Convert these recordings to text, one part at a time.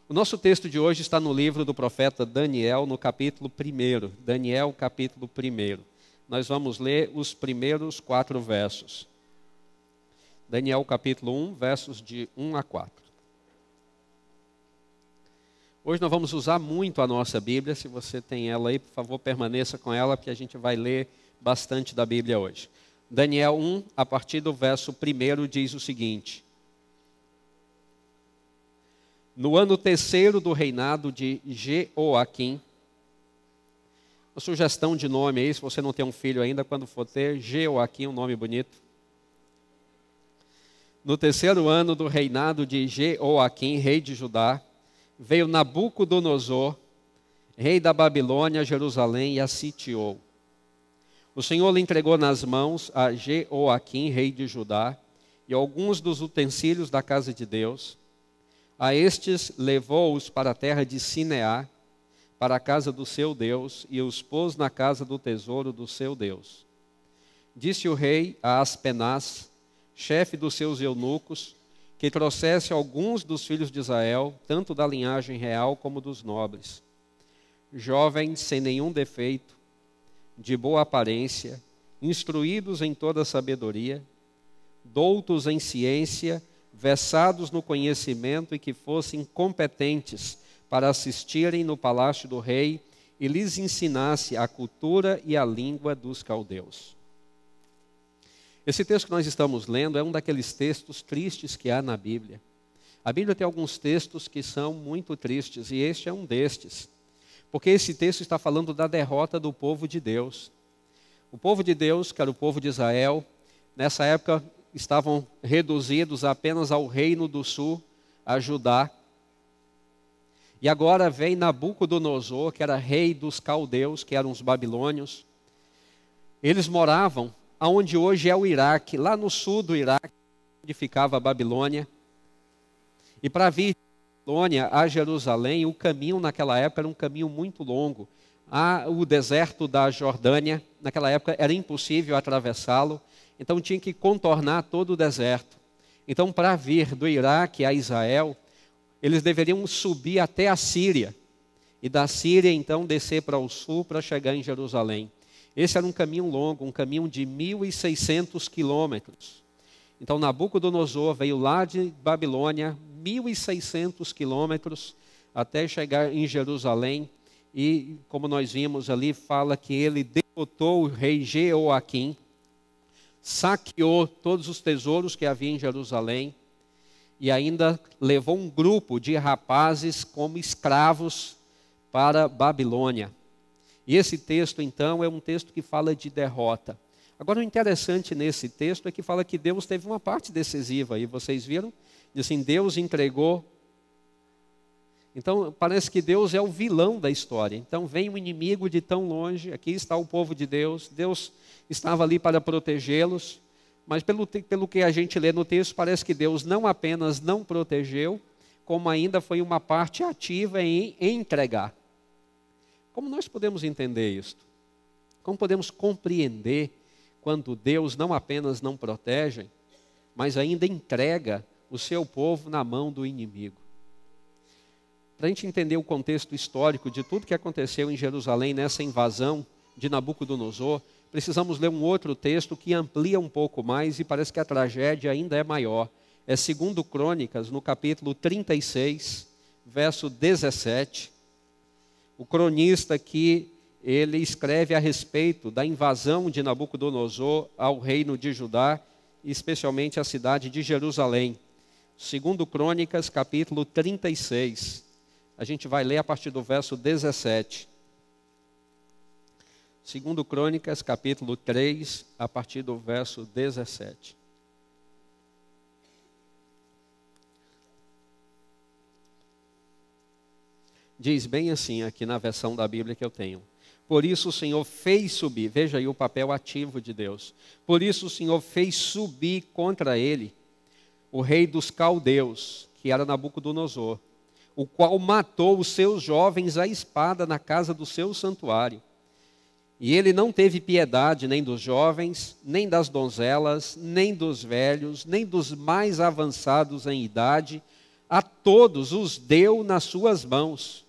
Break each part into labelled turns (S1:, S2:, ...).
S1: O nosso texto de hoje está no livro do profeta Daniel, no capítulo 1. Daniel, capítulo 1. Nós vamos ler os primeiros 4 versos. Daniel, capítulo 1, versos de 1 a 4. Hoje nós vamos usar muito a nossa Bíblia. Se você tem ela aí, por favor, permaneça com ela, porque a gente vai ler bastante da Bíblia hoje. Daniel 1, a partir do verso 1, diz o seguinte: no ano 3º do reinado de Jeoaquim, uma sugestão de nome aí, se você não tem um filho ainda, quando for ter, Jeoaquim, um nome bonito. No 3º ano do reinado de Jeoaquim, rei de Judá, veio Nabucodonosor, rei da Babilônia, a Jerusalém, e a sitiou. O Senhor lhe entregou nas mãos a Jeoaquim, rei de Judá, e alguns dos utensílios da casa de Deus. A estes levou-os para a terra de Sineá, para a casa do seu Deus, e os pôs na casa do tesouro do seu Deus. Disse o rei a Aspenaz, chefe dos seus eunucos, que trouxesse alguns dos filhos de Israel, tanto da linhagem real como dos nobres, jovens sem nenhum defeito, de boa aparência, instruídos em toda sabedoria, doutos em ciência, versados no conhecimento e que fossem competentes para assistirem no palácio do rei e lhes ensinasse a cultura e a língua dos caldeus. Esse texto que nós estamos lendo é um daqueles textos tristes que há na Bíblia. A Bíblia tem alguns textos que são muito tristes e este é um destes, porque esse texto está falando da derrota do povo de Deus. O povo de Deus, que era o povo de Israel, nessa época estavam reduzidos apenas ao reino do sul, a Judá. E agora vem Nabucodonosor, que era rei dos caldeus, que eram os babilônios. Eles moravam onde hoje é o Iraque, lá no sul do Iraque, onde ficava a Babilônia. E para vir de Babilônia a Jerusalém, o caminho naquela época era um caminho muito longo. O deserto da Jordânia, naquela época era impossível atravessá-lo. Então tinha que contornar todo o deserto. Então, para vir do Iraque a Israel, eles deveriam subir até a Síria. E da Síria, então, descer para o sul para chegar em Jerusalém. Esse era um caminho longo, um caminho de 1.600 quilômetros. Então, Nabucodonosor veio lá de Babilônia, 1.600 quilômetros, até chegar em Jerusalém. E, como nós vimos ali, fala que ele derrotou o rei Jeoaquim, saqueou todos os tesouros que havia em Jerusalém e ainda levou um grupo de rapazes como escravos para Babilônia. E esse texto, então, é um texto que fala de derrota. Agora, o interessante nesse texto é que fala que Deus teve uma parte decisiva. E vocês viram? Diz assim, Deus entregou. Então, parece que Deus é o vilão da história. Então, vem um inimigo de tão longe, aqui está o povo de Deus. Deus estava ali para protegê-los, mas pelo que a gente lê no texto, parece que Deus não apenas não protegeu, como ainda foi uma parte ativa em entregar. Como nós podemos entender isso? Como podemos compreender quando Deus não apenas não protege, mas ainda entrega o seu povo na mão do inimigo? Para a gente entender o contexto histórico de tudo que aconteceu em Jerusalém nessa invasão de Nabucodonosor, precisamos ler um outro texto que amplia um pouco mais e parece que a tragédia ainda é maior. É 2 Crônicas, no capítulo 36, verso 17. O cronista aqui, ele escreve a respeito da invasão de Nabucodonosor ao reino de Judá, e especialmente à cidade de Jerusalém. 2 Crônicas, capítulo 36. A gente vai ler a partir do verso 17. 2 Crônicas, capítulo 3, a partir do verso 17. Diz bem assim aqui na versão da Bíblia que eu tenho. Por isso o Senhor fez subir, veja aí o papel ativo de Deus. Por isso o Senhor fez subir contra ele o rei dos caldeus, que era Nabucodonosor, o qual matou os seus jovens à espada na casa do seu santuário. E ele não teve piedade nem dos jovens, nem das donzelas, nem dos velhos, nem dos mais avançados em idade, a todos os deu nas suas mãos.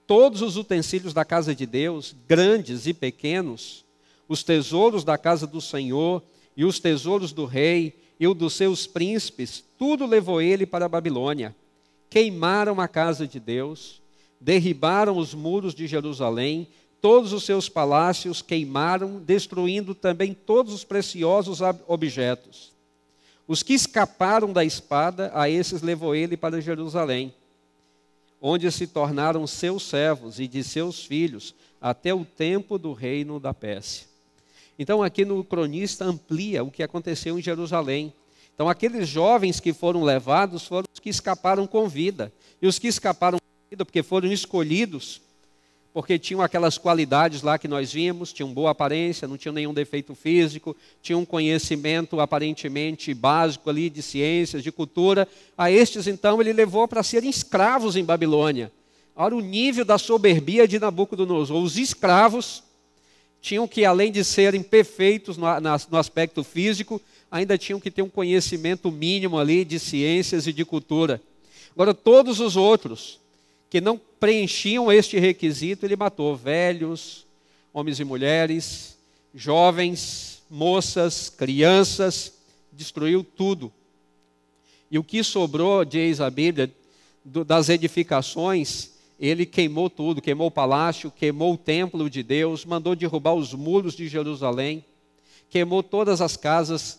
S1: Todos os utensílios da casa de Deus, grandes e pequenos, os tesouros da casa do Senhor e os tesouros do rei e o dos seus príncipes, tudo levou ele para a Babilônia. Queimaram a casa de Deus, derribaram os muros de Jerusalém, todos os seus palácios queimaram, destruindo também todos os preciosos objetos. Os que escaparam da espada, a esses levou ele para Jerusalém, onde se tornaram seus servos e de seus filhos, até o tempo do reino da Pérsia. Então aqui no cronista amplia o que aconteceu em Jerusalém. Então aqueles jovens que foram levados foram os que escaparam com vida. E os que escaparam com vida porque foram escolhidos, porque tinham aquelas qualidades lá que nós vimos, tinham boa aparência, não tinham nenhum defeito físico, tinham um conhecimento aparentemente básico ali de ciências, de cultura. A estes então ele levou para serem escravos em Babilônia. Olha o nível da soberbia de Nabucodonosor. Os escravos tinham que, além de serem perfeitos no aspecto físico, ainda tinham que ter um conhecimento mínimo ali de ciências e de cultura. Agora, todos os outros que não preenchiam este requisito, ele matou velhos, homens e mulheres, jovens, moças, crianças, destruiu tudo. E o que sobrou, diz a Bíblia, das edificações, ele queimou tudo, queimou o palácio, queimou o templo de Deus, mandou derrubar os muros de Jerusalém, queimou todas as casas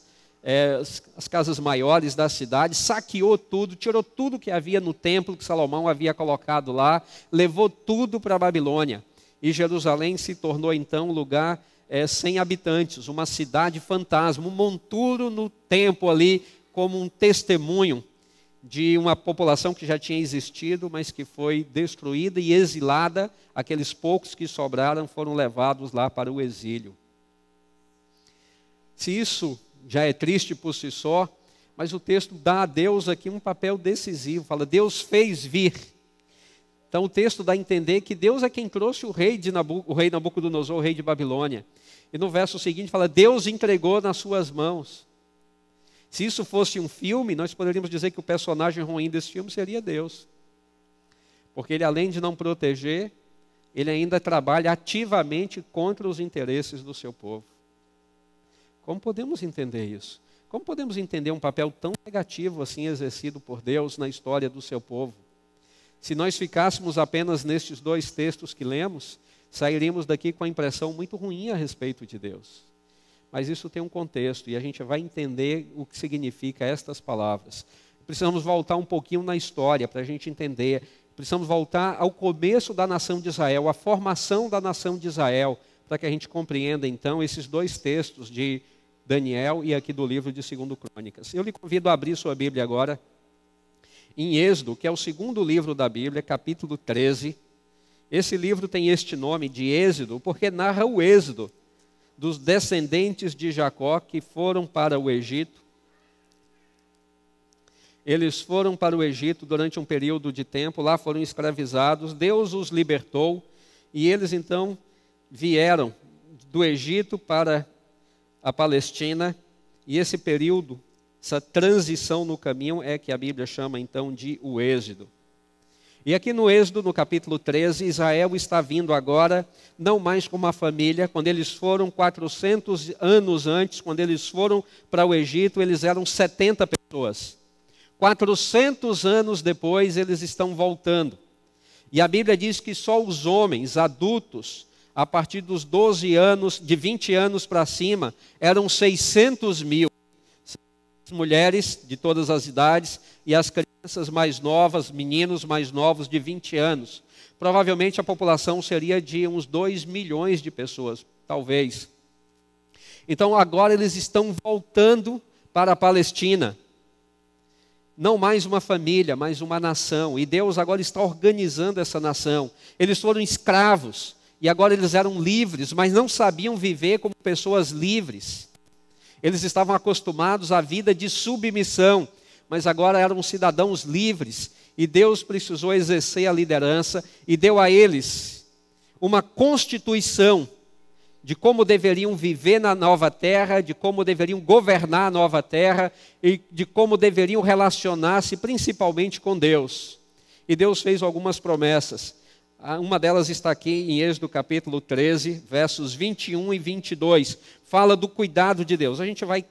S1: maiores da cidade, saqueou tudo, tirou tudo que havia no templo que Salomão havia colocado lá, levou tudo para a Babilônia. E Jerusalém se tornou então um lugar sem habitantes, uma cidade fantasma, um monturo no tempo ali, como um testemunho de uma população que já tinha existido, mas que foi destruída e exilada. Aqueles poucos que sobraram foram levados lá para o exílio. Se isso já é triste por si só, mas o texto dá a Deus aqui um papel decisivo. Fala, Deus fez vir. Então o texto dá a entender que Deus é quem trouxe o rei Nabucodonosor, o rei de Babilônia. E no verso seguinte fala, Deus entregou nas suas mãos. Se isso fosse um filme, nós poderíamos dizer que o personagem ruim desse filme seria Deus. Porque ele, além de não proteger, ele ainda trabalha ativamente contra os interesses do seu povo. Como podemos entender isso? Como podemos entender um papel tão negativo assim exercido por Deus na história do seu povo? Se nós ficássemos apenas nestes dois textos que lemos, sairíamos daqui com a impressão muito ruim a respeito de Deus. Mas isso tem um contexto e a gente vai entender o que significa estas palavras. Precisamos voltar um pouquinho na história para a gente entender. Precisamos voltar ao começo da nação de Israel, à formação da nação de Israel, para que a gente compreenda então esses dois textos de Daniel e aqui do livro de 2 Crônicas. Eu lhe convido a abrir sua Bíblia agora em Êxodo, que é o segundo livro da Bíblia, capítulo 13. Esse livro tem este nome de Êxodo porque narra o êxodo dos descendentes de Jacó que foram para o Egito. Eles foram para o Egito durante um período de tempo, lá foram escravizados, Deus os libertou e eles então vieram do Egito para a Palestina, e esse período, essa transição no caminho é que a Bíblia chama então de o Êxodo. E aqui no Êxodo, no capítulo 13, Israel está vindo agora, não mais como uma família. Quando eles foram 400 anos antes, quando eles foram para o Egito, eles eram 70 pessoas. 400 anos depois, eles estão voltando. E a Bíblia diz que só os homens adultos, a partir dos 12 anos, de 20 anos para cima, eram 600 mil. Mulheres de todas as idades e as crianças mais novas, meninos mais novos de 20 anos. Provavelmente a população seria de uns 2 milhões de pessoas, talvez. Então agora eles estão voltando para a Palestina. Não mais uma família, mas uma nação. E Deus agora está organizando essa nação. Eles foram escravos e agora eles eram livres, mas não sabiam viver como pessoas livres. Eles estavam acostumados à vida de submissão, mas agora eram cidadãos livres. E Deus precisou exercer a liderança e deu a eles uma constituição de como deveriam viver na nova terra, de como deveriam governar a nova terra e de como deveriam relacionar-se principalmente com Deus. E Deus fez algumas promessas. Uma delas está aqui em Êxodo capítulo 13, versos 21 e 22. Fala do cuidado de Deus. A gente vai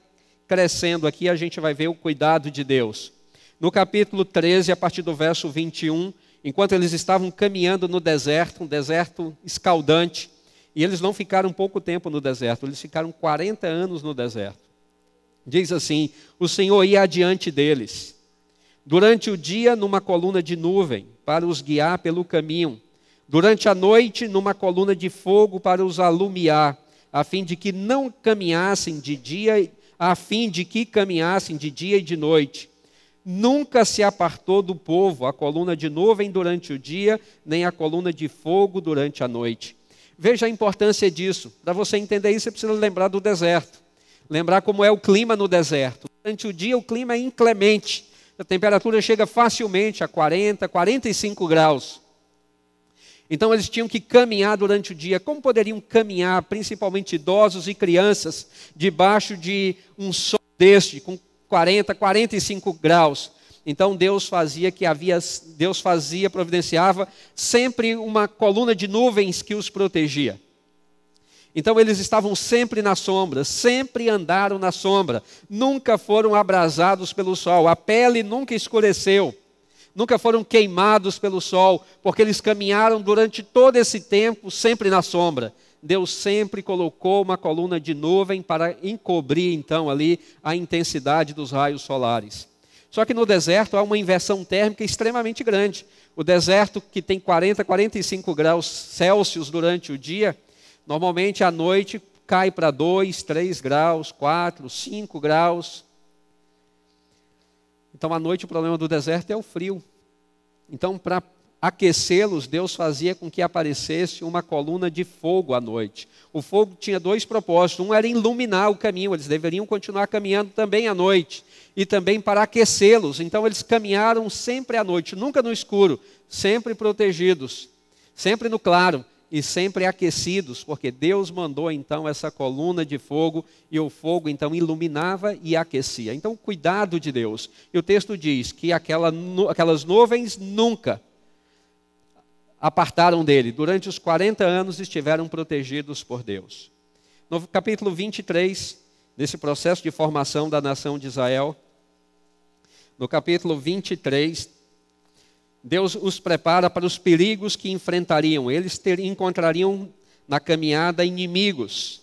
S1: crescendo aqui, a gente vai ver o cuidado de Deus. No capítulo 13, a partir do verso 21, enquanto eles estavam caminhando no deserto, um deserto escaldante, e eles não ficaram pouco tempo no deserto, eles ficaram 40 anos no deserto. Diz assim: o Senhor ia adiante deles, durante o dia numa coluna de nuvem, para os guiar pelo caminho, durante a noite numa coluna de fogo para os alumiar, a fim de que caminhassem de dia e de noite. Nunca se apartou do povo a coluna de nuvem durante o dia, nem a coluna de fogo durante a noite. Veja a importância disso. Para você entender isso, você precisa lembrar do deserto. Lembrar como é o clima no deserto. Durante o dia, o clima é inclemente. A temperatura chega facilmente a 40, 45 graus. Então, eles tinham que caminhar durante o dia. Como poderiam caminhar, principalmente idosos e crianças, debaixo de um sol deste, com 40, 45 graus? Então Deus providenciava sempre uma coluna de nuvens que os protegia. Então eles estavam sempre na sombra, sempre andaram na sombra, nunca foram abrasados pelo sol, a pele nunca escureceu, nunca foram queimados pelo sol, porque eles caminharam durante todo esse tempo sempre na sombra. Deus sempre colocou uma coluna de nuvem para encobrir então ali a intensidade dos raios solares. Só que no deserto há uma inversão térmica extremamente grande. O deserto que tem 40, 45 graus Celsius durante o dia, normalmente à noite cai para 2, 3 graus, 4, 5 graus. Então à noite o problema do deserto é o frio. Então para aquecê-los, Deus fazia com que aparecesse uma coluna de fogo à noite. O fogo tinha dois propósitos. Um era iluminar o caminho, eles deveriam continuar caminhando também à noite. E também para aquecê-los. Então eles caminharam sempre à noite, nunca no escuro, sempre protegidos, sempre no claro e sempre aquecidos, porque Deus mandou então essa coluna de fogo e o fogo então iluminava e aquecia. Então o cuidado de Deus. E o texto diz que aquelas nuvens nunca apartaram dele. Durante os 40 anos estiveram protegidos por Deus. No capítulo 23, desse processo de formação da nação de Israel, no capítulo 23, Deus os prepara para os perigos que enfrentariam. Eles encontrariam na caminhada inimigos.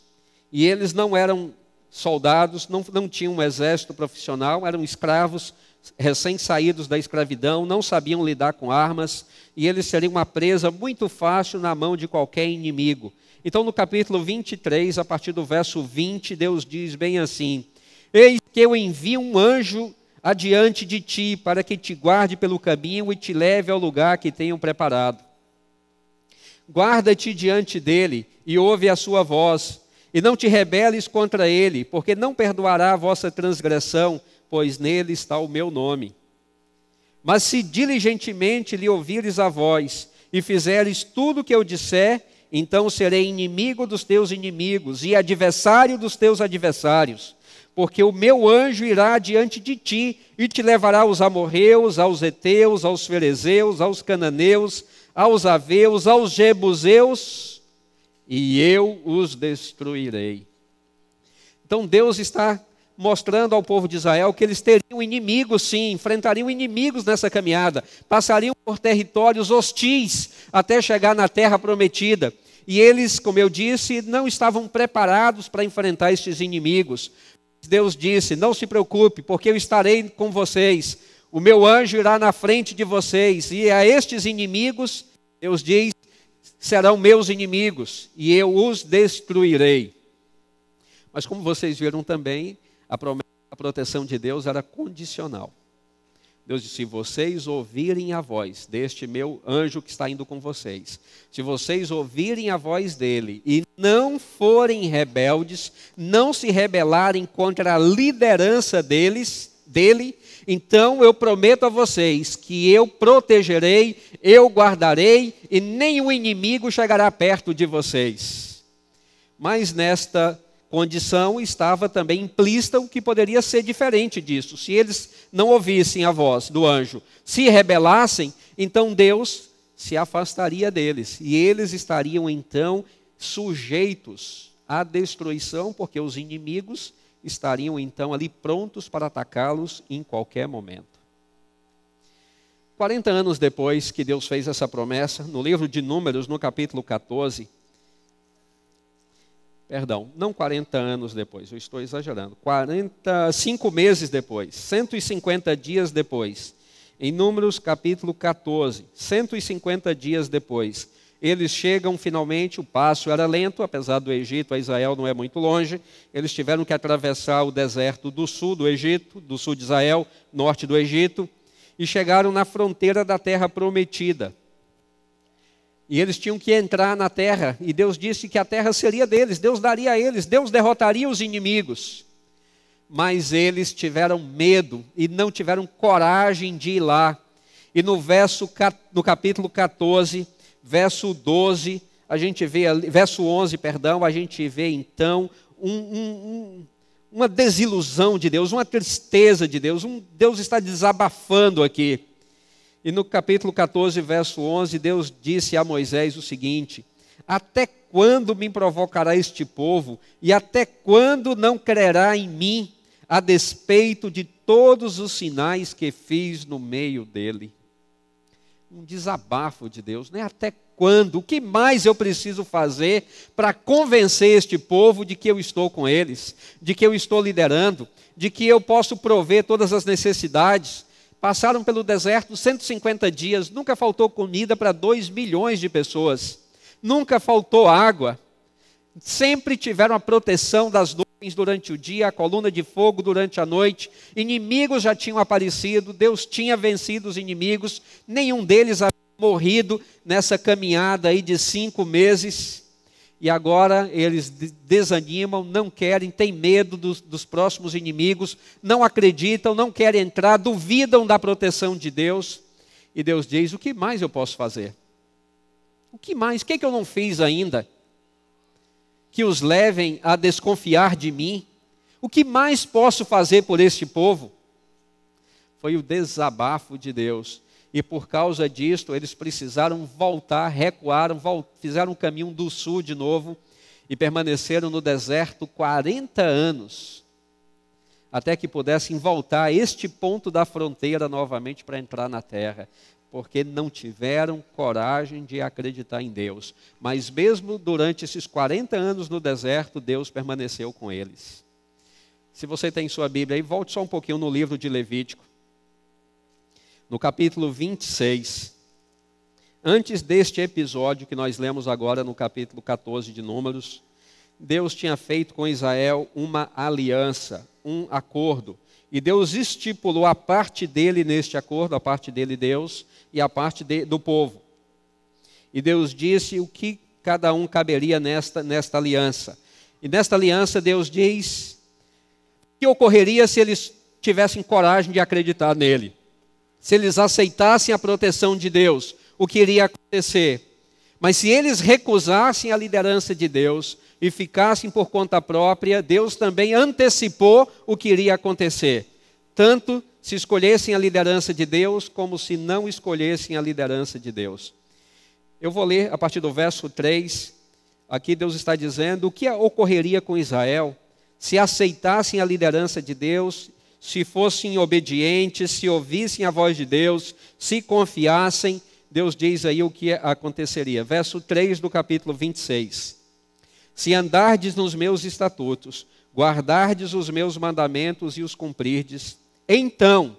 S1: E eles não eram soldados, não tinham um exército profissional, eram escravos recém-saídos da escravidão, não sabiam lidar com armas, e eles seriam uma presa muito fácil na mão de qualquer inimigo. Então, no capítulo 23, a partir do verso 20, Deus diz bem assim: eis que eu envio um anjo adiante de ti, para que te guarde pelo caminho e te leve ao lugar que tenho preparado. Guarda-te diante dele e ouve a sua voz, e não te rebeles contra ele, porque não perdoará a vossa transgressão, pois nele está o meu nome. Mas se diligentemente lhe ouvires a voz, e fizeres tudo o que eu disser, então serei inimigo dos teus inimigos, e adversário dos teus adversários. Porque o meu anjo irá diante de ti, e te levará aos amorreus, aos heteus, aos ferezeus, aos cananeus, aos aveus, aos jebuseus, e eu os destruirei. Então Deus está mostrando ao povo de Israel que eles teriam inimigos, sim, enfrentariam inimigos nessa caminhada, passariam por territórios hostis até chegar na terra prometida. E eles, como eu disse, não estavam preparados para enfrentar estes inimigos. Deus disse: não se preocupe, porque eu estarei com vocês. O meu anjo irá na frente de vocês, e a estes inimigos, Deus diz, serão meus inimigos, e eu os destruirei. Mas como vocês viram também, a promessa da proteção de Deus era condicional. Deus disse: se vocês ouvirem a voz deste meu anjo que está indo com vocês, se vocês ouvirem a voz dele e não forem rebeldes, não se rebelarem contra a liderança dele, então eu prometo a vocês que eu protegerei, eu guardarei e nenhum inimigo chegará perto de vocês. Mas nesta condição estava também implícita o que poderia ser diferente disso. Se eles não ouvissem a voz do anjo, se rebelassem, então Deus se afastaria deles. E eles estariam então sujeitos à destruição, porque os inimigos estariam então ali prontos para atacá-los em qualquer momento. 40 anos depois que Deus fez essa promessa, no livro de Números, no capítulo 14, não 40 anos depois, eu estou exagerando, 45 meses depois, 150 dias depois, em Números capítulo 14, 150 dias depois, eles chegam finalmente, o passo era lento, apesar do Egito a Israel não é muito longe, eles tiveram que atravessar o deserto do sul do Egito, do sul de Israel, norte do Egito, e chegaram na fronteira da terra prometida. E eles tinham que entrar na terra, e Deus disse que a terra seria deles, Deus daria a eles, Deus derrotaria os inimigos. Mas eles tiveram medo e não tiveram coragem de ir lá. E no capítulo 14, verso 12, a gente vê, verso 11, a gente vê então uma desilusão de Deus, uma tristeza de Deus, Deus está desabafando aqui. E no capítulo 14, verso 11, Deus disse a Moisés o seguinte: até quando me provocará este povo, e até quando não crerá em mim, a despeito de todos os sinais que fiz no meio dele? Um desabafo de Deus, né? Até quando? O que mais eu preciso fazer para convencer este povo de que eu estou com eles, de que eu estou liderando, de que eu posso prover todas as necessidades? Passaram pelo deserto 150 dias, nunca faltou comida para 2 milhões de pessoas, nunca faltou água, sempre tiveram a proteção das nuvens durante o dia, a coluna de fogo durante a noite, inimigos já tinham aparecido, Deus tinha vencido os inimigos, nenhum deles havia morrido nessa caminhada aí de 5 meses, e agora eles desanimam, não querem, têm medo dos próximos inimigos, não acreditam, não querem entrar, duvidam da proteção de Deus. E Deus diz: o que mais eu posso fazer? O que mais? O que eu não fiz ainda? Que os levem a desconfiar de mim? O que mais posso fazer por este povo? Foi o desabafo de Deus. E por causa disto, eles precisaram voltar, recuaram, fizeram o caminho do sul de novo e permaneceram no deserto 40 anos, até que pudessem voltar a este ponto da fronteira novamente para entrar na terra, porque não tiveram coragem de acreditar em Deus. Mas mesmo durante esses 40 anos no deserto, Deus permaneceu com eles. Se você tem sua Bíblia aí, volte só um pouquinho no livro de Levítico. No capítulo 26, antes deste episódio que nós lemos agora no capítulo 14 de Números, Deus tinha feito com Israel uma aliança, um acordo. E Deus estipulou a parte dele neste acordo, a parte dele Deus, e a parte do povo. E Deus disse o que cada um caberia nesta aliança. E nesta aliança Deus diz o que ocorreria se eles tivessem coragem de acreditar nele. Se eles aceitassem a proteção de Deus, o que iria acontecer? Mas se eles recusassem a liderança de Deus e ficassem por conta própria, Deus também antecipou o que iria acontecer. Tanto se escolhessem a liderança de Deus, como se não escolhessem a liderança de Deus. Eu vou ler a partir do verso 3. Aqui Deus está dizendo o que ocorreria com Israel se aceitassem a liderança de Deus, se fossem obedientes, se ouvissem a voz de Deus, se confiassem. Deus diz aí o que aconteceria. Verso 3 do capítulo 26. Se andardes nos meus estatutos, guardardes os meus mandamentos e os cumprirdes, então,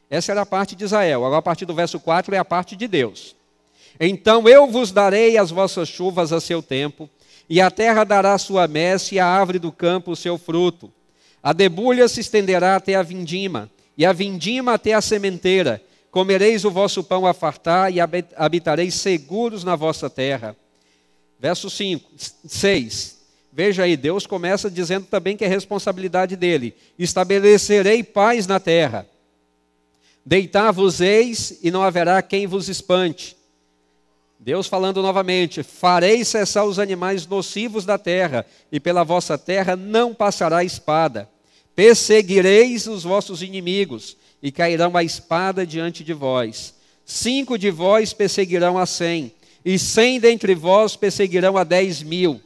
S1: essa era a parte de Israel. Agora a partir do verso 4 é a parte de Deus. Então eu vos darei as vossas chuvas a seu tempo, e a terra dará a sua messe, e a árvore do campo o seu fruto. A debulha se estenderá até a vindima, e a vindima até a sementeira. Comereis o vosso pão a fartar, e habitareis seguros na vossa terra. Verso 6. Veja aí, Deus começa dizendo também que é responsabilidade dele. Estabelecerei paz na terra. Deitar-vos-eis, e não haverá quem vos espante. Deus falando novamente: farei cessar os animais nocivos da terra, e pela vossa terra não passará espada. Perseguireis os vossos inimigos, e cairão a espada diante de vós. 5 de vós perseguirão a 100, e 100 dentre vós perseguirão a 10.000.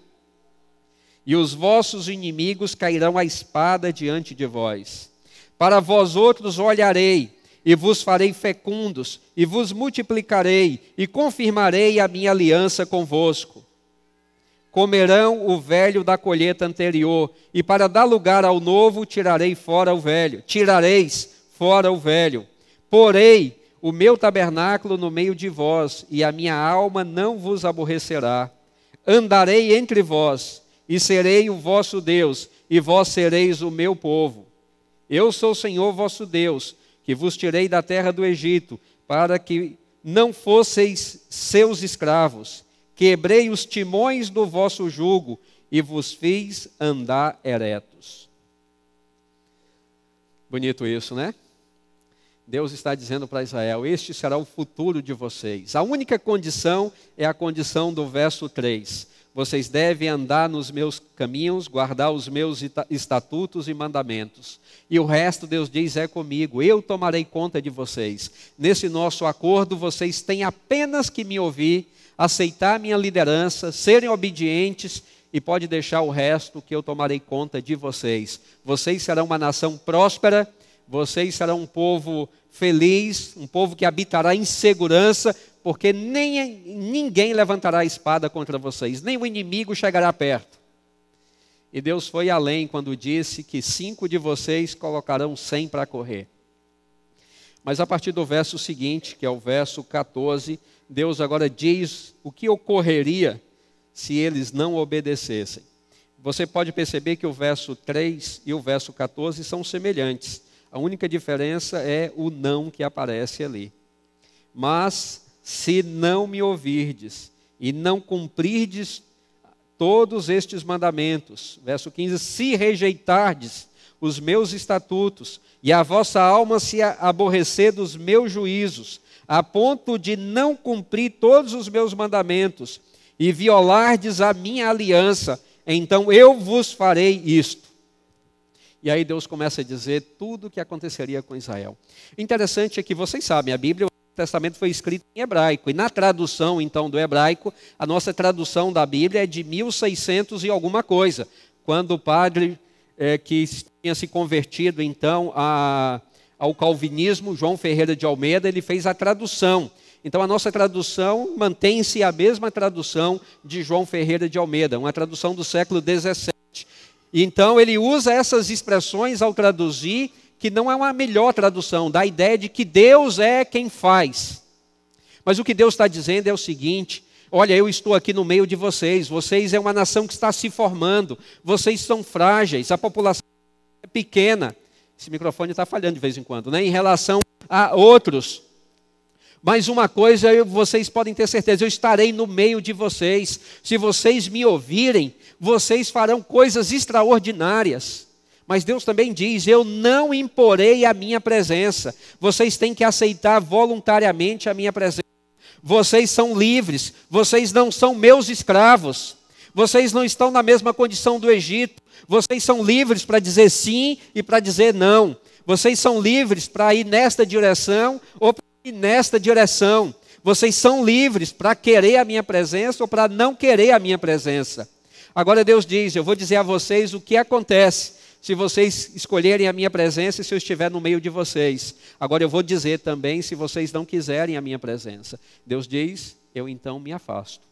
S1: E os vossos inimigos cairão a espada diante de vós. Para vós outros olharei, e vos farei fecundos, e vos multiplicarei, e confirmarei a minha aliança convosco. Comerão o velho da colheita anterior, e para dar lugar ao novo tirarei fora o velho. Tirareis fora o velho. Porei o meu tabernáculo no meio de vós, e a minha alma não vos aborrecerá. Andarei entre vós, e serei o vosso Deus, e vós sereis o meu povo. Eu sou o Senhor vosso Deus, que vos tirei da terra do Egito, para que não fosseis seus escravos. Quebrei os timões do vosso jugo, e vos fiz andar eretos. Bonito isso, né? Deus está dizendo para Israel: este será o futuro de vocês. A única condição é a condição do verso 3. Vocês devem andar nos meus caminhos, guardar os meus estatutos e mandamentos. E o resto, Deus diz, é comigo. Eu tomarei conta de vocês. Nesse nosso acordo, vocês têm apenas que me ouvir, aceitar minha liderança, serem obedientes, e pode deixar o resto que eu tomarei conta de vocês. Vocês serão uma nação próspera, vocês serão um povo feliz, um povo que habitará em segurança, porque ninguém levantará a espada contra vocês, nem o inimigo chegará perto. E Deus foi além quando disse que 5 de vocês colocarão 100 para correr. Mas a partir do verso seguinte, que é o verso 14, Deus agora diz o que ocorreria se eles não obedecessem. Você pode perceber que o verso 3 e o verso 14 são semelhantes. A única diferença é o não que aparece ali. Mas se não me ouvirdes e não cumprirdes todos estes mandamentos, verso 15, se rejeitardes os meus estatutos e a vossa alma se aborrecer dos meus juízos, a ponto de não cumprir todos os meus mandamentos e violardes a minha aliança, então eu vos farei isto. E aí Deus começa a dizer tudo o que aconteceria com Israel. Interessante é que vocês sabem, a Bíblia, o Testamento foi escrito em hebraico. E na tradução, então, do hebraico, a nossa tradução da Bíblia é de 1600 e alguma coisa. Quando o padre que tinha se convertido, então, ao calvinismo, João Ferreira de Almeida, ele fez a tradução. Então, a nossa tradução mantém-se a mesma tradução de João Ferreira de Almeida, uma tradução do século XVII. Então, ele usa essas expressões ao traduzir, que não é uma melhor tradução, dá a ideia de que Deus é quem faz. Mas o que Deus está dizendo é o seguinte: olha, eu estou aqui no meio de vocês, vocês é uma nação que está se formando, vocês são frágeis, a população é pequena. Esse microfone está falhando de vez em quando, né? Em relação a outros. Mas uma coisa vocês podem ter certeza, eu estarei no meio de vocês. Se vocês me ouvirem, vocês farão coisas extraordinárias. Mas Deus também diz: eu não imporei a minha presença. Vocês têm que aceitar voluntariamente a minha presença. Vocês são livres, vocês não são meus escravos. Vocês não estão na mesma condição do Egito. Vocês são livres para dizer sim e para dizer não. Vocês são livres para ir nesta direção ou para ir nesta direção. Vocês são livres para querer a minha presença ou para não querer a minha presença. Agora Deus diz: eu vou dizer a vocês o que acontece se vocês escolherem a minha presença e se eu estiver no meio de vocês. Agora eu vou dizer também se vocês não quiserem a minha presença. Deus diz: eu então me afasto.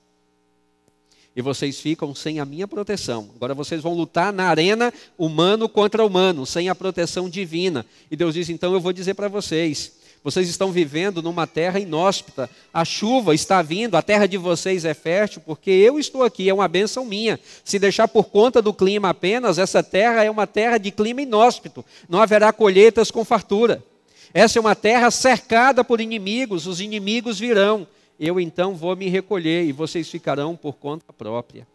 S1: E vocês ficam sem a minha proteção. Agora vocês vão lutar na arena humano contra humano, sem a proteção divina. E Deus diz: então eu vou dizer para vocês: vocês estão vivendo numa terra inóspita, a chuva está vindo, a terra de vocês é fértil, porque eu estou aqui, é uma bênção minha. Se deixar por conta do clima apenas, essa terra é uma terra de clima inóspito, não haverá colheitas com fartura. Essa é uma terra cercada por inimigos, os inimigos virão. Eu então vou me recolher e vocês ficarão por conta própria.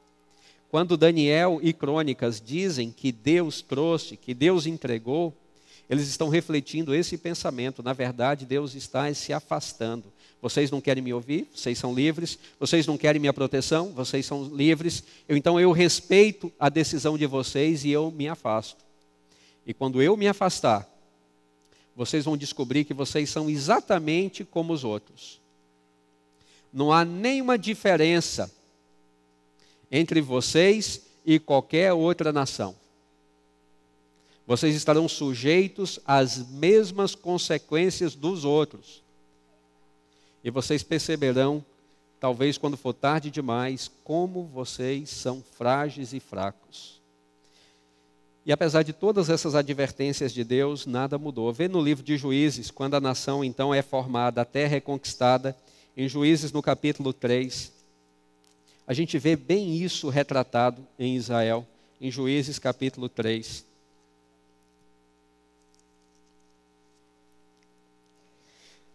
S1: Quando Daniel e Crônicas dizem que Deus trouxe, que Deus entregou, eles estão refletindo esse pensamento. Na verdade, Deus está se afastando. Vocês não querem me ouvir, vocês são livres. Vocês não querem minha proteção, vocês são livres. Então eu respeito a decisão de vocês e eu me afasto. E quando eu me afastar, vocês vão descobrir que vocês são exatamente como os outros. Não há nenhuma diferença entre vocês e qualquer outra nação. Vocês estarão sujeitos às mesmas consequências dos outros. E vocês perceberão, talvez quando for tarde demais, como vocês são frágeis e fracos. E apesar de todas essas advertências de Deus, nada mudou. Vê no livro de Juízes, quando a nação então é formada, a terra é conquistada, em Juízes no capítulo 3, a gente vê bem isso retratado em Israel, em Juízes capítulo 3.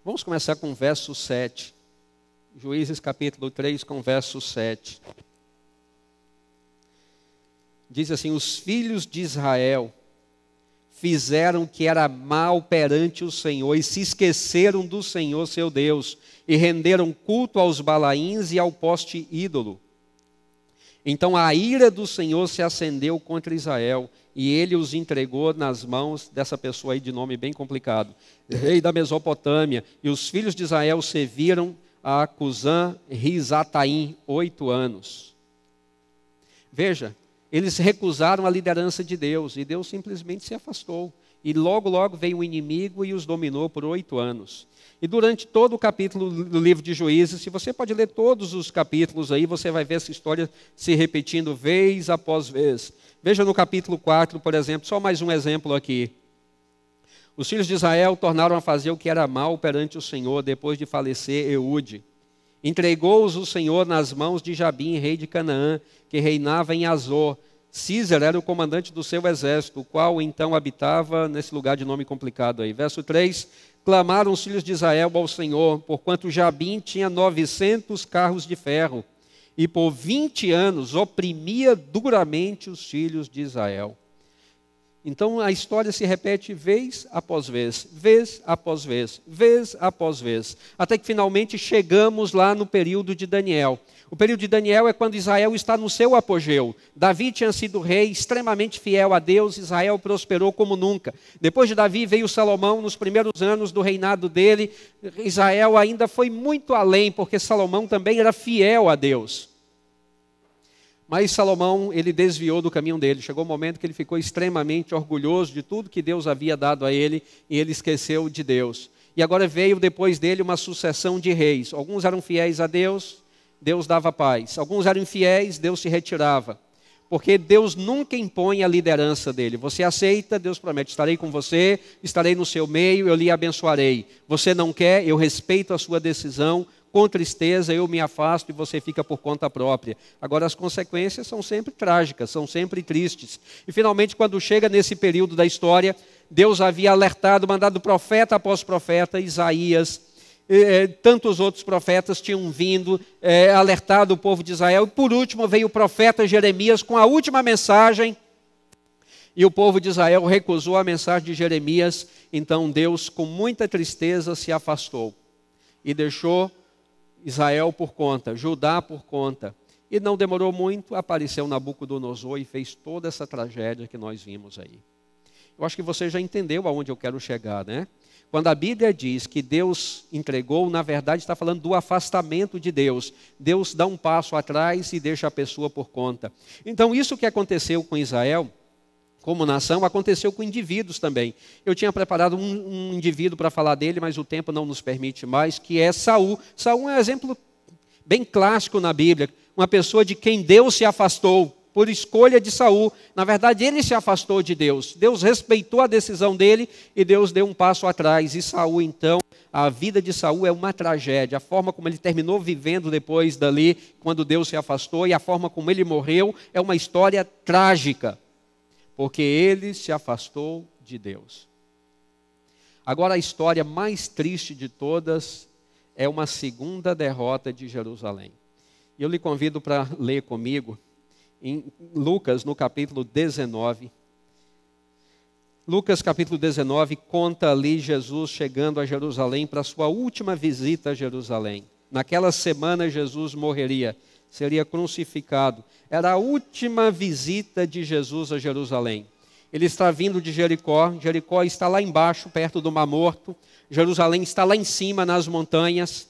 S1: Vamos começar com o verso 7. Juízes capítulo 3, com o verso 7. Diz assim: os filhos de Israel fizeram o que era mal perante o Senhor e se esqueceram do Senhor seu Deus e renderam culto aos Balaíns e ao poste ídolo. Então a ira do Senhor se acendeu contra Israel e ele os entregou nas mãos dessa pessoa aí de nome bem complicado, rei da Mesopotâmia. E os filhos de Israel serviram a Cusã-Risataim 8 anos. Veja, eles recusaram a liderança de Deus e Deus simplesmente se afastou. E logo veio o inimigo e os dominou por 8 anos. E durante todo o capítulo do livro de Juízes, se você pode ler todos os capítulos aí, você vai ver essa história se repetindo vez após vez. Veja no capítulo 4, por exemplo, só mais um exemplo aqui. Os filhos de Israel tornaram a fazer o que era mal perante o Senhor depois de falecer Eude. Entregou-os o Senhor nas mãos de Jabim, rei de Canaã, que reinava em Azor. Císera era o comandante do seu exército, o qual então habitava nesse lugar de nome complicado aí. Verso 3, clamaram os filhos de Israel ao Senhor, porquanto Jabim tinha 900 carros de ferro, e por 20 anos oprimia duramente os filhos de Israel. Então a história se repete vez após vez, vez após vez, vez após vez, até que finalmente chegamos lá no período de Daniel. O período de Daniel é quando Israel está no seu apogeu. Davi tinha sido rei extremamente fiel a Deus, Israel prosperou como nunca. Depois de Davi veio Salomão, nos primeiros anos do reinado dele, Israel ainda foi muito além, porque Salomão também era fiel a Deus. Mas Salomão, ele desviou do caminho dele. Chegou um momento que ele ficou extremamente orgulhoso de tudo que Deus havia dado a ele, e ele esqueceu de Deus. E agora veio depois dele uma sucessão de reis. Alguns eram fiéis a Deus, Deus dava paz. Alguns eram infiéis, Deus se retirava. Porque Deus nunca impõe a liderança dele. Você aceita, Deus promete: estarei com você, estarei no seu meio, eu lhe abençoarei. Você não quer, eu respeito a sua decisão. Com tristeza eu me afasto e você fica por conta própria. Agora as consequências são sempre trágicas, são sempre tristes. E finalmente, quando chega nesse período da história, Deus havia alertado, mandado profeta após profeta, Isaías, tantos outros profetas tinham vindo, alertado o povo de Israel. E por último veio o profeta Jeremias com a última mensagem, e o povo de Israel recusou a mensagem de Jeremias. Então Deus, com muita tristeza, se afastou e deixou Israel por conta, Judá por conta. E não demorou muito, apareceu Nabucodonosor e fez toda essa tragédia que nós vimos aí. Eu acho que você já entendeu aonde eu quero chegar, né? Quando a Bíblia diz que Deus entregou, na verdade está falando do afastamento de Deus. Deus dá um passo atrás e deixa a pessoa por conta. Então isso que aconteceu com Israel, como nação, aconteceu com indivíduos também. Eu tinha preparado um indivíduo para falar dele, mas o tempo não nos permite mais, que é Saul. Saul é um exemplo bem clássico na Bíblia, uma pessoa de quem Deus se afastou, por escolha de Saul. Na verdade, ele se afastou de Deus. Deus respeitou a decisão dele e Deus deu um passo atrás. E Saul, então, a vida de Saul é uma tragédia. A forma como ele terminou vivendo depois dali, quando Deus se afastou, e a forma como ele morreu, é uma história trágica, porque ele se afastou de Deus. Agora a história mais triste de todas é uma segunda derrota de Jerusalém. E eu lhe convido para ler comigo em Lucas, no capítulo 19. Lucas capítulo 19 conta ali Jesus chegando a Jerusalém para a sua última visita a Jerusalém. Naquela semana Jesus morreria, seria crucificado. Era a última visita de Jesus a Jerusalém. Ele está vindo de Jericó, Jericó está lá embaixo, perto do Mar Morto, Jerusalém está lá em cima, nas montanhas.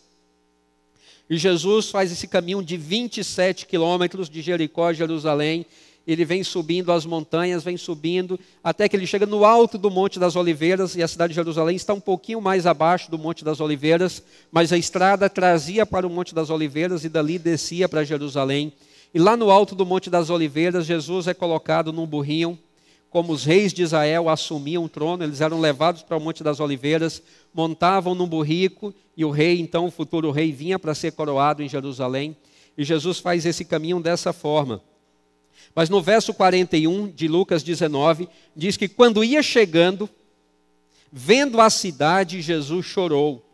S1: E Jesus faz esse caminho de 27 quilômetros de Jericó a Jerusalém. Ele vem subindo as montanhas, vem subindo, até que ele chega no alto do Monte das Oliveiras, e a cidade de Jerusalém está um pouquinho mais abaixo do Monte das Oliveiras, mas a estrada trazia para o Monte das Oliveiras e dali descia para Jerusalém. E lá no alto do Monte das Oliveiras, Jesus é colocado num burrinho, como os reis de Israel assumiam o trono, eles eram levados para o Monte das Oliveiras, montavam num burrico, e o rei, então o futuro rei, vinha para ser coroado em Jerusalém, e Jesus faz esse caminho dessa forma. Mas no verso 41 de Lucas 19, diz que quando ia chegando, vendo a cidade, Jesus chorou.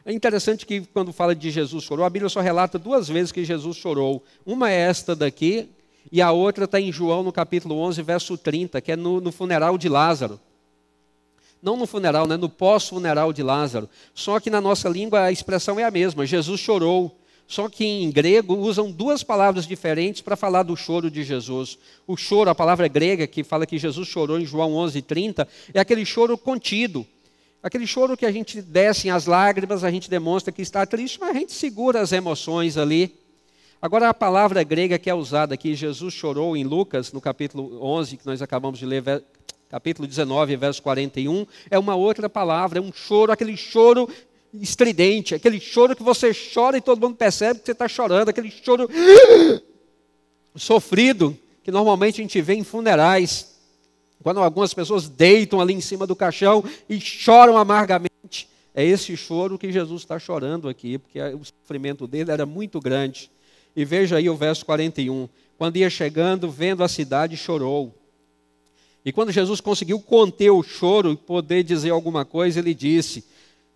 S1: É interessante que quando fala de Jesus chorou, a Bíblia só relata 2 vezes que Jesus chorou. Uma é esta daqui, e a outra está em João, no capítulo 11, verso 30, que é no funeral de Lázaro. Não no funeral, né? No pós-funeral de Lázaro. Só que na nossa língua a expressão é a mesma, Jesus chorou. Só que em grego usam 2 palavras diferentes para falar do choro de Jesus. O choro, a palavra grega que fala que Jesus chorou em João 11:30, é aquele choro contido. Aquele choro que a gente desce as lágrimas, a gente demonstra que está triste, mas a gente segura as emoções ali. Agora a palavra grega que é usada aqui, Jesus chorou em Lucas, no capítulo 11, que nós acabamos de ler, capítulo 19, verso 41, é uma outra palavra, é um choro, aquele choro estridente, aquele choro que você chora e todo mundo percebe que você está chorando, aquele choro sofrido, que normalmente a gente vê em funerais, quando algumas pessoas deitam ali em cima do caixão e choram amargamente. É esse choro que Jesus está chorando aqui, porque o sofrimento dele era muito grande. E veja aí o verso 41. Quando ia chegando, vendo a cidade, chorou. E quando Jesus conseguiu conter o choro e poder dizer alguma coisa, ele disse,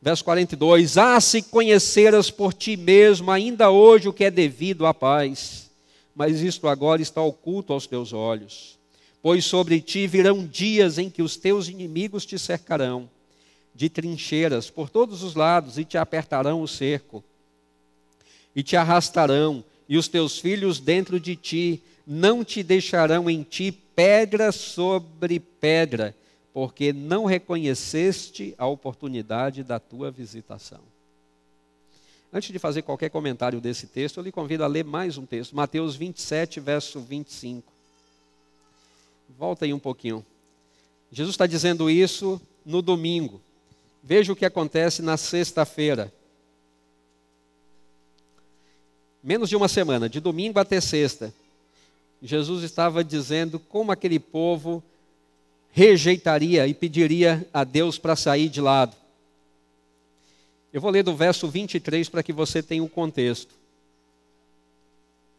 S1: verso 42, se conheceras por ti mesmo, ainda hoje o que é devido à paz, mas isto agora está oculto aos teus olhos. Pois sobre ti virão dias em que os teus inimigos te cercarão, de trincheiras por todos os lados, e te apertarão o cerco, e te arrastarão, e os teus filhos dentro de ti, não te deixarão em ti pedra sobre pedra, porque não reconheceste a oportunidade da tua visitação. Antes de fazer qualquer comentário desse texto, eu lhe convido a ler mais um texto, Mateus 27, verso 25. Volta aí um pouquinho. Jesus está dizendo isso no domingo. Veja o que acontece na sexta-feira. Menos de uma semana, de domingo até sexta, Jesus estava dizendo como aquele povo rejeitaria e pediria a Deus para sair de lado. Eu vou ler do verso 23 para que você tenha o contexto.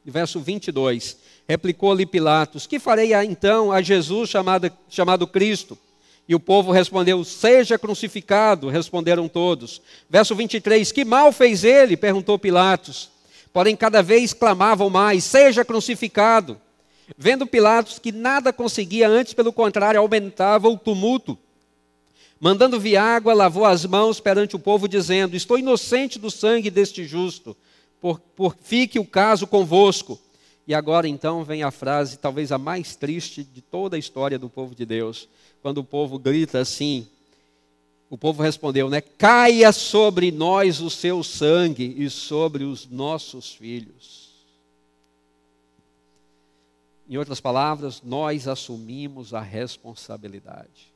S1: Verso 22, replicou-lhe Pilatos, que farei então a Jesus chamado Cristo? E o povo respondeu, seja crucificado, responderam todos. Verso 23, que mal fez ele? Perguntou Pilatos. Porém, cada vez clamavam mais, seja crucificado. Vendo Pilatos que nada conseguia, antes pelo contrário, aumentava o tumulto. Mandando vir água, lavou as mãos perante o povo, dizendo, estou inocente do sangue deste justo, fique o caso convosco. E agora então vem a frase, talvez a mais triste de toda a história do povo de Deus, quando o povo grita assim, o povo respondeu, caia sobre nós o seu sangue e sobre os nossos filhos. Em outras palavras, nós assumimos a responsabilidade.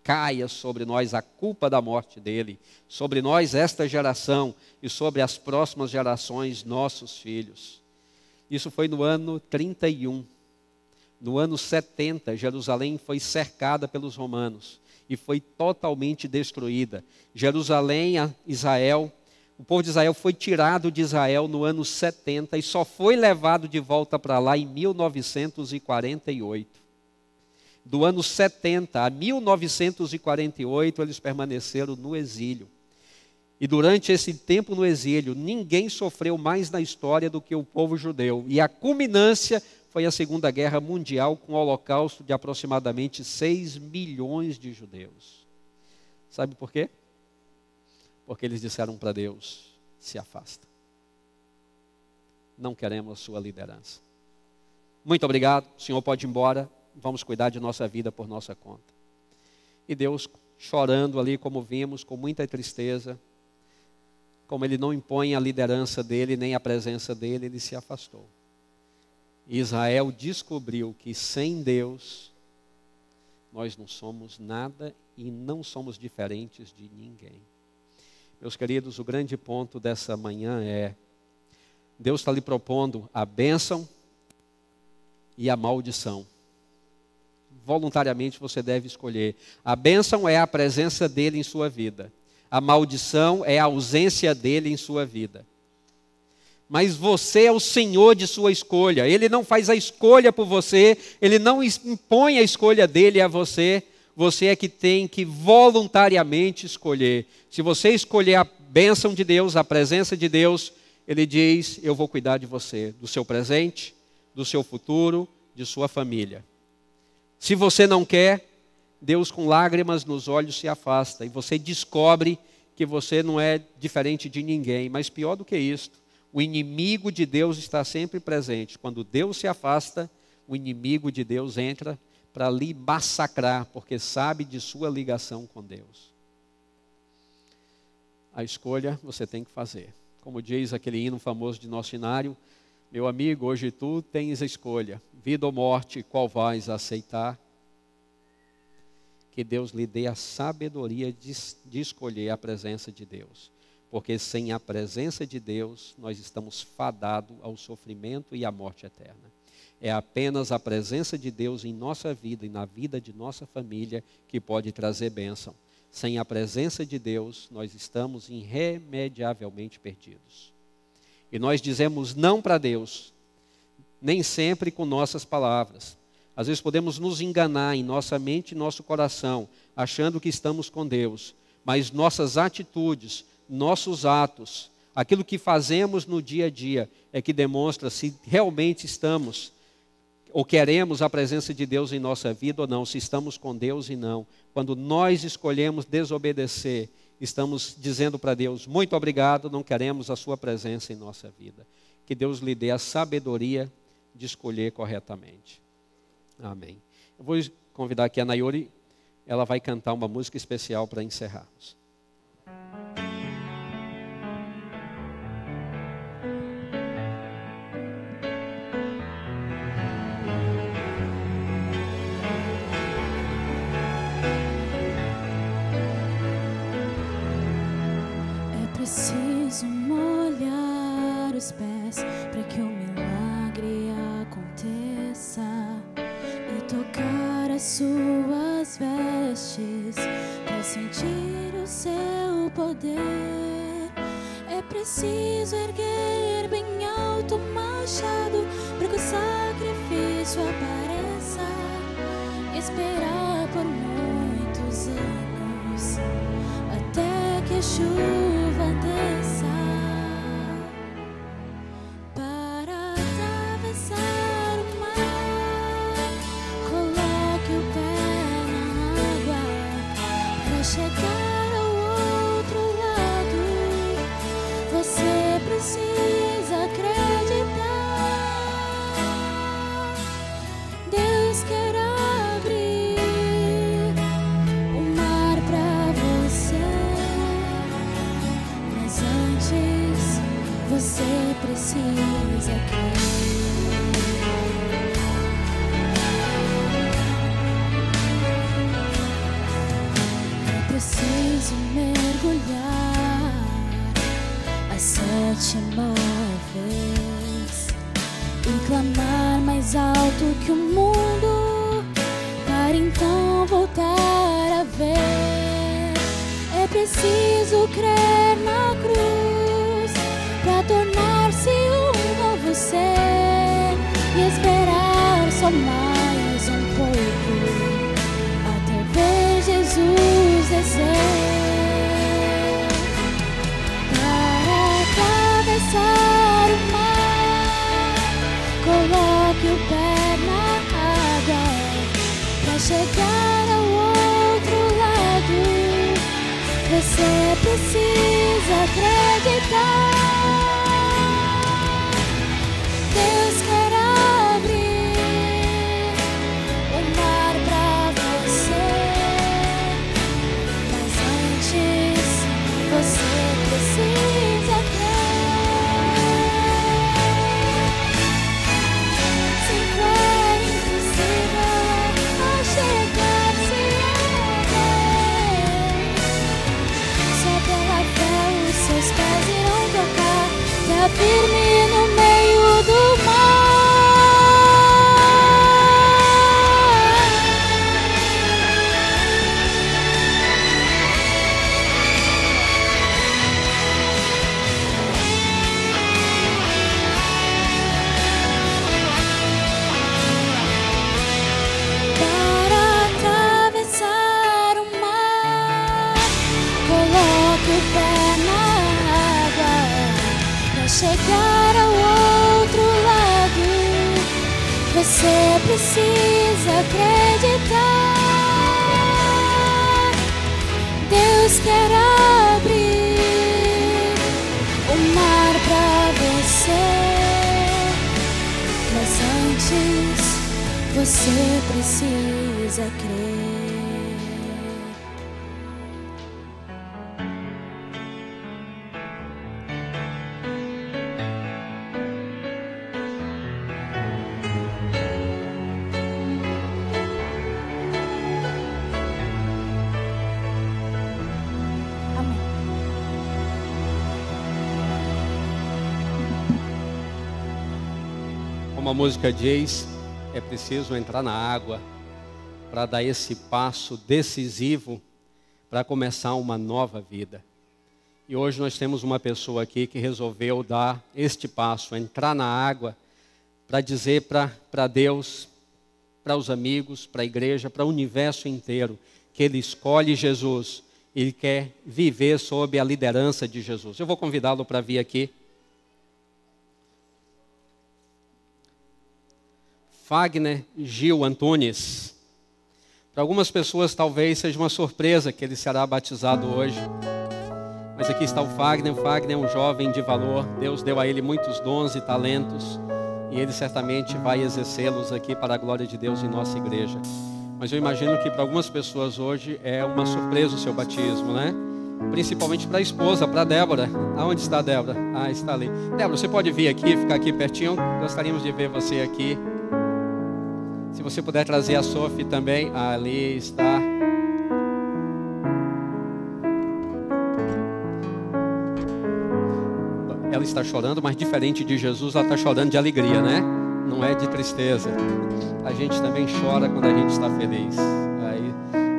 S1: Caia sobre nós a culpa da morte dele, sobre nós esta geração e sobre as próximas gerações, nossos filhos. Isso foi no ano 31. No ano 70, Jerusalém foi cercada pelos romanos e foi totalmente destruída. Jerusalém, Israel, o povo de Israel foi tirado de Israel no ano 70 e só foi levado de volta para lá em 1948. Do ano 70 a 1948, eles permaneceram no exílio. E durante esse tempo no exílio, ninguém sofreu mais na história do que o povo judeu. E a culminância foi a Segunda Guerra Mundial, com o holocausto de aproximadamente 6 milhões de judeus. Sabe por quê? Porque eles disseram para Deus: se afasta. Não queremos a sua liderança. Muito obrigado, o senhor pode ir embora, vamos cuidar de nossa vida por nossa conta. E Deus, chorando ali, como vimos, com muita tristeza, como ele não impõe a liderança dele, nem a presença dele, ele se afastou. E Israel descobriu que sem Deus, nós não somos nada e não somos diferentes de ninguém. Meus queridos, o grande ponto dessa manhã é: Deus está lhe propondo a bênção e a maldição. Voluntariamente você deve escolher. A bênção é a presença dele em sua vida. A maldição é a ausência dele em sua vida. Mas você é o senhor de sua escolha. Ele não faz a escolha por você, ele não impõe a escolha dele a você. Você é que tem que voluntariamente escolher. Se você escolher a bênção de Deus, a presença de Deus, ele diz: eu vou cuidar de você, do seu presente, do seu futuro, de sua família. Se você não quer, Deus com lágrimas nos olhos se afasta. E você descobre que você não é diferente de ninguém. Mas pior do que isso, o inimigo de Deus está sempre presente. Quando Deus se afasta, o inimigo de Deus entra para lhe massacrar, porque sabe de sua ligação com Deus. A escolha você tem que fazer. Como diz aquele hino famoso de nosso cenário: meu amigo, hoje tu tens a escolha, vida ou morte, qual vais aceitar? Que Deus lhe dê a sabedoria de escolher a presença de Deus. Porque sem a presença de Deus, nós estamos fadados ao sofrimento e à morte eterna. É apenas a presença de Deus em nossa vida e na vida de nossa família que pode trazer bênção. Sem a presença de Deus, nós estamos irremediavelmente perdidos. E nós dizemos não para Deus, nem sempre com nossas palavras. Às vezes podemos nos enganar em nossa mente e nosso coração, achando que estamos com Deus. Mas nossas atitudes, nossos atos, aquilo que fazemos no dia a dia, é que demonstra se realmente estamos ou queremos a presença de Deus em nossa vida ou não, se estamos com Deus e não. Quando nós escolhemos desobedecer, estamos dizendo para Deus: muito obrigado, não queremos a sua presença em nossa vida. Que Deus lhe dê a sabedoria de escolher corretamente. Amém. Eu vou convidar aqui a Nayori, ela vai cantar uma música especial para encerrarmos.
S2: Preciso molhar os pés para que o milagre aconteça e tocar as suas vestes para sentir o seu poder. É preciso erguer bem alto o machado para que o sacrifício apareça, esperar por muitos anos até que a chuva desça. Para atravessar o mar, coloque o pé na água. Para chegar ao outro lado, você precisa acreditar. Deus quer abrir o mar para você, mas antes você precisa crer. É preciso mergulhar a 7ª vez e clamar mais alto que o mundo, para então voltar a ver. É preciso crer na cruz para tornar-se um novo ser e esperar só mais um pouco até ver Jesus descer. Para atravessar o mar, coloque o pé chegar ao outro lado, você precisa acreditar. Deus quer abrir o mar pra você, mas antes você precisa crer. Se for impossível achegar-se a Deus, só pela fé os seus pés irão tocar terra firme no meio do mar. Para atravessar o mar, coloque o pé na água. Para chegar ao outro lado, você precisa acreditar. Deus quer abrir o mar pra você, mas antes você precisa crer.
S1: Como a música diz, é preciso entrar na água para dar esse passo decisivo para começar uma nova vida. E hoje nós temos uma pessoa aqui que resolveu dar este passo, entrar na água, para dizer para Deus, para os amigos, para a igreja, para o universo inteiro, que ele escolhe Jesus, ele quer viver sob a liderança de Jesus. Eu vou convidá-lo para vir aqui. Fagner Gil Antunes. Para algumas pessoas talvez seja uma surpresa que ele será batizado hoje. Mas aqui está o Fagner. O Fagner é um jovem de valor. Deus deu a ele muitos dons e talentos. E ele certamente vai exercê-los aqui para a glória de Deus em nossa igreja. Mas eu imagino que para algumas pessoas hoje é uma surpresa o seu batismo, né? Principalmente para a esposa, para a Débora. Aonde está a Débora? Ah, está ali. Débora, você pode vir aqui, ficar aqui pertinho? Gostaríamos de ver você aqui. Se você puder trazer a Sophie também, ali está. Ela está chorando, mas diferente de Jesus, ela está chorando de alegria, né? Não é de tristeza. A gente também chora quando a gente está feliz. Aí,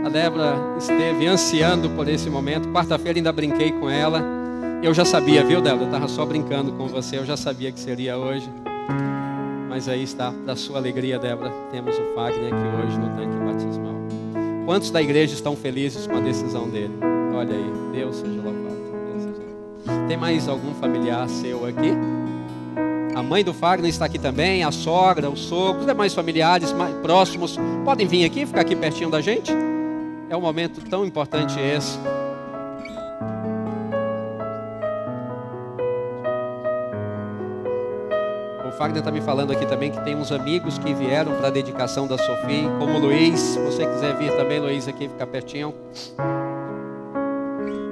S1: a Débora esteve ansiando por esse momento. Quarta-feira ainda brinquei com ela. Eu já sabia, viu, Débora? Eu estava só brincando com você. Eu já sabia que seria hoje. Mas aí está, para sua alegria, Débora, temos o Fagner aqui hoje no tanque batismal. Quantos da igreja estão felizes com a decisão dele? Olha aí, Deus seja louvado. Deus seja louvado. Tem mais algum familiar seu aqui? A mãe do Fagner está aqui também, a sogra, o sogro, os demais familiares mais próximos. Podem vir aqui, ficar aqui pertinho da gente? É um momento tão importante esse. O Fagner está me falando aqui também que tem uns amigos que vieram para a dedicação da Sophie, como o Luiz. Se você quiser vir também, Luiz, aqui ficar pertinho.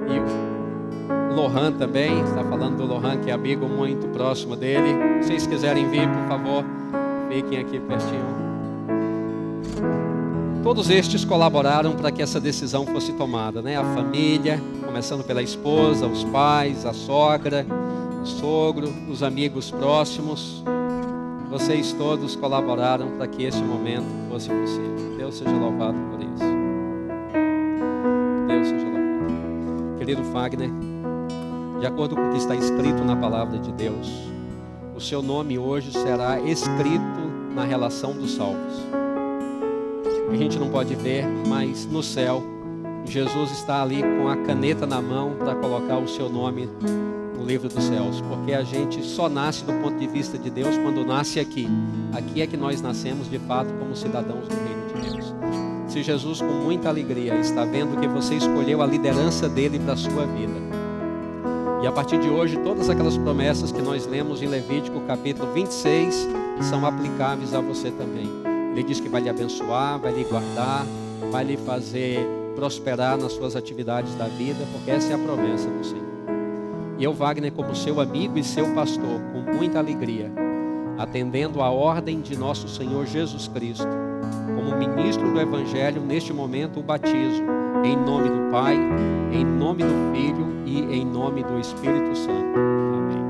S1: E o Lohan também, está falando do Lohan, que é amigo muito próximo dele. Se vocês quiserem vir, por favor, fiquem aqui pertinho. Todos estes colaboraram para que essa decisão fosse tomada, né? A família, começando pela esposa, os pais, a sogra, o sogro, os amigos próximos. Vocês todos colaboraram para que esse momento fosse possível. Deus seja louvado por isso. Deus seja louvado. Querido Fagner, de acordo com o que está escrito na palavra de Deus, o seu nome hoje será escrito na relação dos salvos. A gente não pode ver, mas no céu, Jesus está ali com a caneta na mão para colocar o seu nome no livro dos céus, porque a gente só nasce do ponto de vista de Deus quando nasce aqui. Aqui é que nós nascemos de fato como cidadãos do reino de Deus. se Jesus, com muita alegria, está vendo que você escolheu a liderança dele para a sua vida. E a partir de hoje, todas aquelas promessas que nós lemos em Levítico capítulo 26 são aplicáveis a você também. Ele diz que vai lhe abençoar, vai lhe guardar, vai lhe fazer prosperar nas suas atividades da vida, porque essa é a promessa do Senhor. E eu, Wagner, como seu amigo e seu pastor, com muita alegria, atendendo a ordem de nosso Senhor Jesus Cristo, como ministro do Evangelho, neste momento o batizo, em nome do Pai, em nome do Filho e em nome do Espírito Santo. Amém.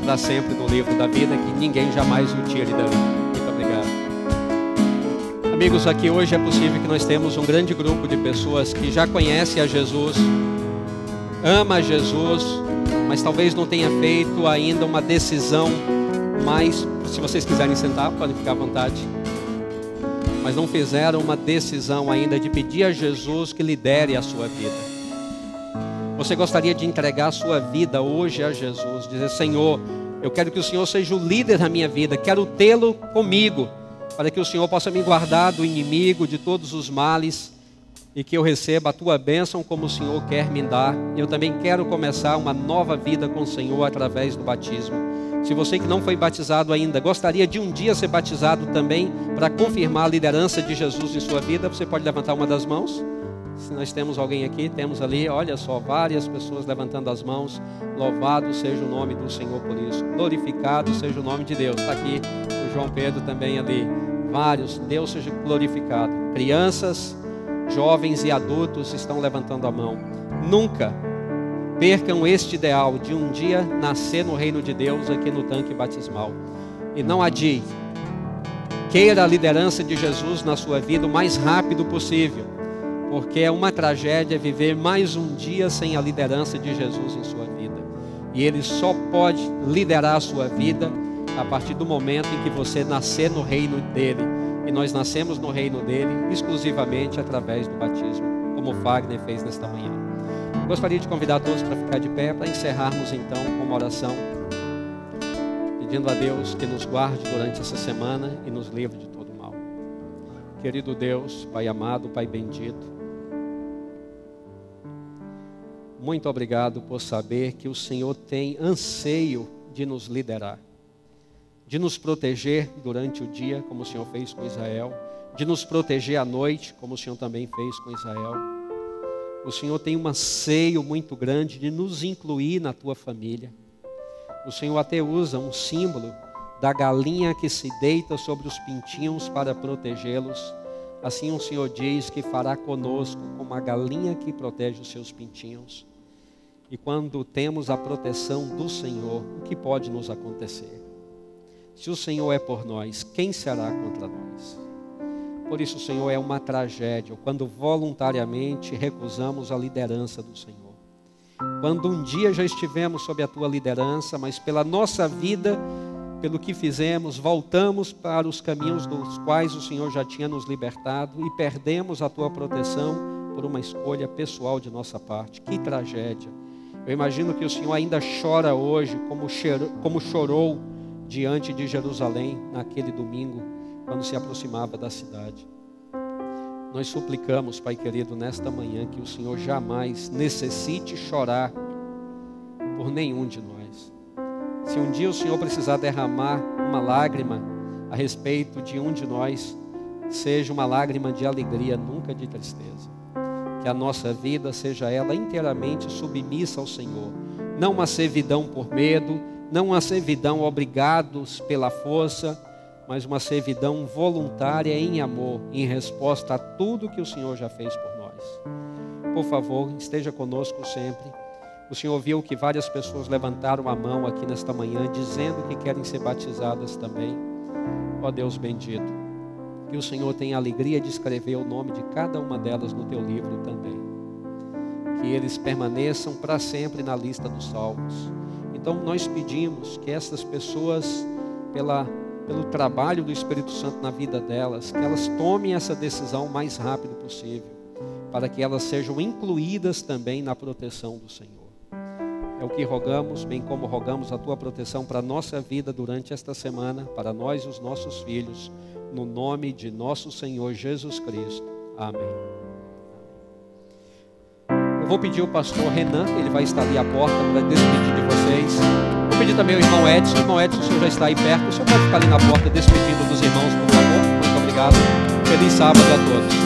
S1: Para sempre no livro da vida, que ninguém jamais o tire dali. Muito obrigado. Amigos, aqui hoje é possível que nós temos um grande grupo de pessoas que já conhecem a Jesus, ama a Jesus, mas talvez não tenha feito ainda uma decisão mais, se vocês quiserem sentar, podem ficar à vontade, mas não fizeram uma decisão ainda de pedir a Jesus que lidere a sua vida. Você gostaria de entregar a sua vida hoje a Jesus, dizer: Senhor, eu quero que o Senhor seja o líder da minha vida, quero tê-lo comigo, para que o Senhor possa me guardar do inimigo, de todos os males, e que eu receba a tua bênção como o Senhor quer me dar. Eu também quero começar uma nova vida com o Senhor através do batismo. Se você que não foi batizado ainda, gostaria de um dia ser batizado também, para confirmar a liderança de Jesus em sua vida, você pode levantar uma das mãos. Se nós temos alguém aqui, temos ali, olha só, várias pessoas levantando as mãos. Louvado seja o nome do Senhor por isso. Glorificado seja o nome de Deus. Está aqui o João Pedro também ali. Vários, Deus seja glorificado. Crianças, jovens e adultos estão levantando a mão. Nunca percam este ideal de um dia nascer no reino de Deus aqui no tanque batismal. E não adie. Queira a liderança de Jesus na sua vida o mais rápido possível. Porque é uma tragédia viver mais um dia sem a liderança de Jesus em sua vida. E Ele só pode liderar a sua vida a partir do momento em que você nascer no reino dEle. E nós nascemos no reino dEle exclusivamente através do batismo, como o Wagner fez nesta manhã. Gostaria de convidar todos para ficar de pé, para encerrarmos então com uma oração, pedindo a Deus que nos guarde durante essa semana e nos livre de todo mal. Querido Deus, Pai amado, Pai bendito, muito obrigado por saber que o Senhor tem anseio de nos liderar, de nos proteger durante o dia, como o Senhor fez com Israel, de nos proteger à noite, como o Senhor também fez com Israel. O Senhor tem um anseio muito grande de nos incluir na tua família. O Senhor até usa um símbolo da galinha que se deita sobre os pintinhos para protegê-los. Assim o Senhor diz que fará conosco como a galinha que protege os seus pintinhos. E quando temos a proteção do Senhor, o que pode nos acontecer? Se o Senhor é por nós, quem será contra nós? Por isso, Senhor, é uma tragédia quando voluntariamente recusamos a liderança do Senhor. Quando um dia já estivemos sob a tua liderança, mas pela nossa vida, pelo que fizemos, voltamos para os caminhos dos quais o Senhor já tinha nos libertado e perdemos a tua proteção por uma escolha pessoal de nossa parte. Que tragédia! Eu imagino que o Senhor ainda chora hoje, como chorou diante de Jerusalém naquele domingo, quando se aproximava da cidade. Nós suplicamos, Pai querido, nesta manhã, que o Senhor jamais necessite chorar por nenhum de nós. Se um dia o Senhor precisar derramar uma lágrima a respeito de um de nós, seja uma lágrima de alegria, nunca de tristeza. Que a nossa vida seja ela inteiramente submissa ao Senhor. Não uma servidão por medo, não uma servidão obrigados pela força, mas uma servidão voluntária em amor, em resposta a tudo que o Senhor já fez por nós. Por favor, esteja conosco sempre. O Senhor viu que várias pessoas levantaram a mão aqui nesta manhã, dizendo que querem ser batizadas também. Ó Deus bendito, que o Senhor tenha a alegria de escrever o nome de cada uma delas no teu livro também. Que eles permaneçam para sempre na lista dos salvos. Então nós pedimos que essas pessoas, pelo trabalho do Espírito Santo na vida delas, que elas tomem essa decisão o mais rápido possível, para que elas sejam incluídas também na proteção do Senhor. É o que rogamos, bem como rogamos a tua proteção para a nossa vida durante esta semana, para nós e os nossos filhos, no nome de nosso Senhor Jesus Cristo. Amém. Eu vou pedir ao pastor Renan, ele vai estar ali à porta para despedir de vocês. Vou pedir também ao irmão Edson. Irmão Edson, o senhor já está aí perto, o senhor pode ficar ali na porta despedindo dos irmãos, por favor? Muito obrigado. Feliz sábado a todos.